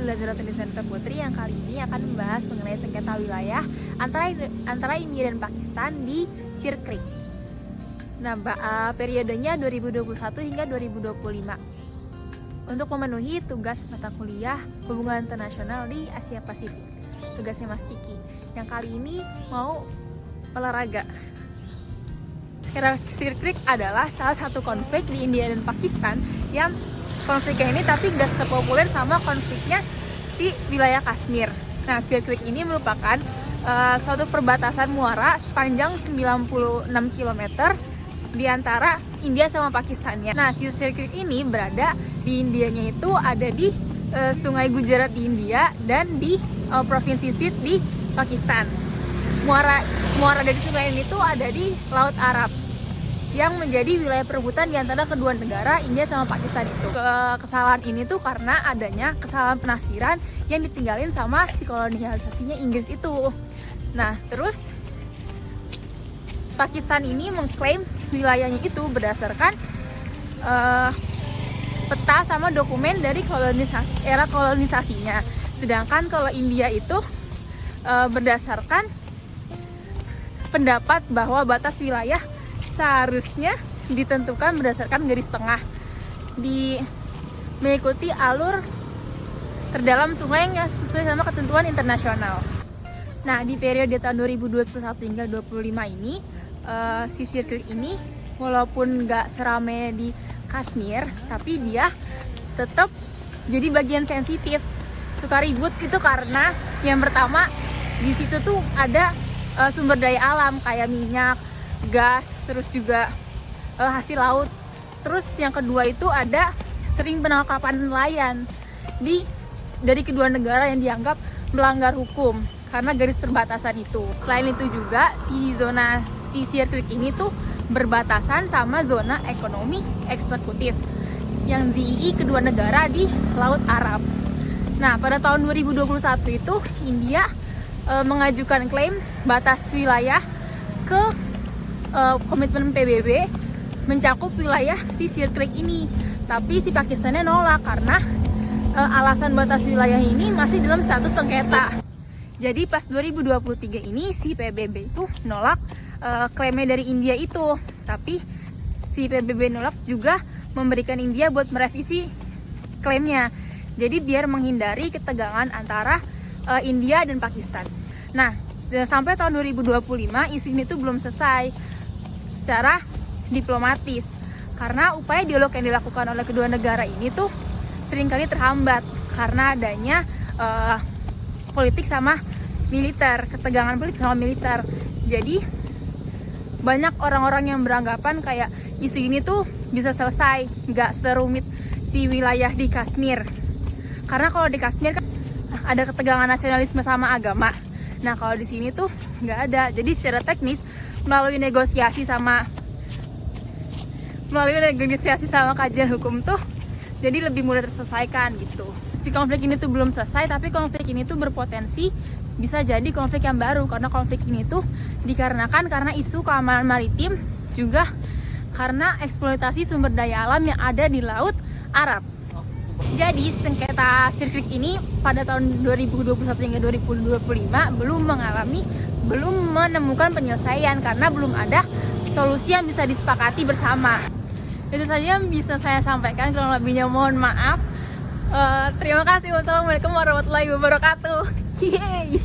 adalah Zero Center Putri yang kali ini akan membahas mengenai sengketa wilayah antara India dan Pakistan di Sir Creek. Nah, periodenya 2021 hingga 2025. Untuk memenuhi tugas mata kuliah Hubungan Internasional di Asia Pasifik. Tugasnya Mas Ciki, yang kali ini mau olahraga. Sir Creek adalah salah satu konflik di India dan Pakistan yang konfliknya ini tapi gak sepopuler sama konfliknya si wilayah Kashmir. Nah, Sir Creek ini merupakan suatu perbatasan muara sepanjang 96 km di antara India sama Pakistannya. Nah, si Sir Creek ini berada di Indianya itu ada di Sungai Gujarat di India dan di Provinsi Sindh di Pakistan. Muara dari sungai ini tuh ada di Laut Arab yang menjadi wilayah perebutan di antara kedua negara India sama Pakistan itu. Kesalahan ini tuh karena adanya kesalahan penafsiran yang ditinggalin sama si kolonialisasinya Inggris itu. Nah, terus Pakistan ini mengklaim wilayahnya itu berdasarkan peta sama dokumen dari era kolonisasinya. Sedangkan kalau India itu berdasarkan pendapat bahwa batas wilayah seharusnya ditentukan berdasarkan garis tengah mengikuti alur terdalam sungai yang sesuai sama ketentuan internasional. Nah, di periode tahun 2021 hingga 2025 ini si Sir Creek ini walaupun nggak serame di Kashmir, tapi dia tetap jadi bagian sensitif. Suka ribut itu karena yang pertama di situ tuh ada sumber daya alam kayak minyak, gas, terus juga hasil laut. Terus yang kedua itu ada sering penangkapan nelayan dari kedua negara yang dianggap melanggar hukum karena garis perbatasan itu. Selain itu juga si Sir Creek ini tuh berbatasan sama zona ekonomi eksekutif yang ZEE kedua negara di Laut Arab. Nah, pada tahun 2021 itu India mengajukan klaim batas wilayah ke komitmen PBB mencakup wilayah si Sir Creek ini, tapi si Pakistannya nolak karena alasan batas wilayah ini masih dalam status sengketa. Jadi pas 2023 ini si PBB itu nolak klaimnya dari India itu, tapi si PBB nolak juga memberikan India buat merevisi klaimnya. Jadi biar menghindari ketegangan antara India dan Pakistan. Nah, sampai tahun 2025 isu ini tuh belum selesai secara diplomatis karena upaya dialog yang dilakukan oleh kedua negara ini tuh seringkali terhambat karena adanya politik sama militer, ketegangan politik sama militer. Jadi banyak orang-orang yang beranggapan kayak isu ini tuh bisa selesai, nggak serumit si wilayah di Kashmir. Karena kalau di Kashmir kan ada ketegangan nasionalisme sama agama. Nah, kalau di sini tuh nggak ada. Jadi secara teknis melalui negosiasi sama kajian hukum tuh jadi lebih mudah terselesaikan gitu. Si konflik ini tuh belum selesai, tapi konflik ini tuh berpotensi bisa jadi konflik yang baru karena konflik ini tuh dikarenakan karena isu keamanan maritim juga karena eksploitasi sumber daya alam yang ada di Laut Arab. Jadi sengketa Sir Creek ini pada tahun 2021 hingga 2025 belum menemukan penyelesaian karena belum ada solusi yang bisa disepakati bersama. Itu saja yang bisa saya sampaikan, kurang lebihnya mohon maaf. Terima kasih. Wassalamualaikum warahmatullahi wabarakatuh. Yeay.